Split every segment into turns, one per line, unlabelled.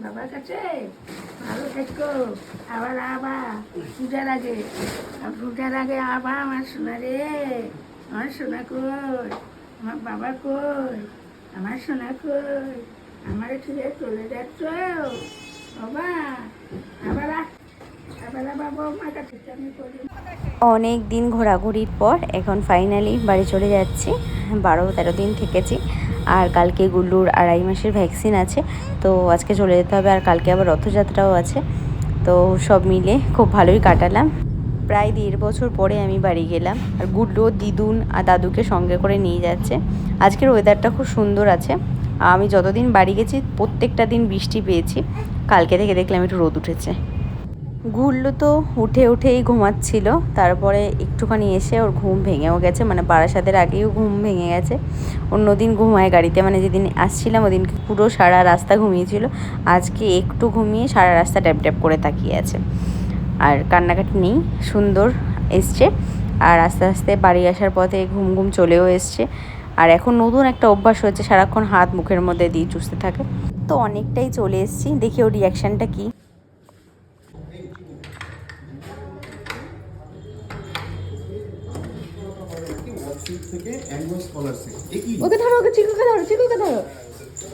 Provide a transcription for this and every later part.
বাবার কাছে ভালো থেকো। আবার পূজার আগে আবার আমার সোনা রে, আমার সোনা কই, আমার বাবা কই, আমার সোনা কই, আমার ছেড়ে চলে যাচ্ছ বাবা। আবার আবার বাবা আমার কাছে আমি করি।
অনেক দিন ঘোরাঘুরির পর এখন ফাইনালি বাড়ি চলে যাচ্ছি। 12-13 দিন থেকেছি। আর কালকে গুল্লুর 2.5 মাসের ভ্যাকসিন আছে, তো আজকে চলে যেতে হবে। আর কালকে আবার রথযাত্রাও আছে, তো সব মিলে খুব ভালোই কাটালাম। প্রায় 1.5 বছর পরে আমি বাড়ি গেলাম। আর গুল্লু দিদুন আর দাদুকে সঙ্গে করে নিয়ে যাচ্ছে। আজকের ওয়েদারটা খুব সুন্দর আছে। আমি যতদিন বাড়ি গেছি প্রত্যেকটা দিন বৃষ্টি পেয়েছি। কালকে থেকে দেখলাম একটু রোদ উঠেছে। গুল্লু তো উঠেই ঘুমাচ্ছিল, তারপরে একটুখানি এসে ওর ঘুম ভেঙেও গেছে, মানে বারাসাতের আগেও ঘুম ভেঙে গেছে। অন্যদিন ঘুমায় গাড়িতে, মানে যেদিন আসছিলাম ওদিনকে পুরো সারা রাস্তা ঘুমিয়েছিল। আজকে একটু ঘুমিয়ে সারা রাস্তা ট্যাপ ট্যাপ করে তাকিয়ে আছে। আর কান্নাকাটি নেই, সুন্দর এসছে। আর আস্তে আস্তে বাড়ি আসার পথে ঘুম চলেও এসছে। আর এখন নতুন একটা অভ্যাস হয়েছে, সারাক্ষণ হাত মুখের মধ্যে দিয়ে চুষতে থাকে। তো অনেকটাই চলে এসেছি, দেখি ওর রিয়াকশানটা কী।
ওকে ধরো, ওকে চিকুকে ধরো, চিকুকে ধরো,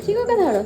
চিকুকে ধরো।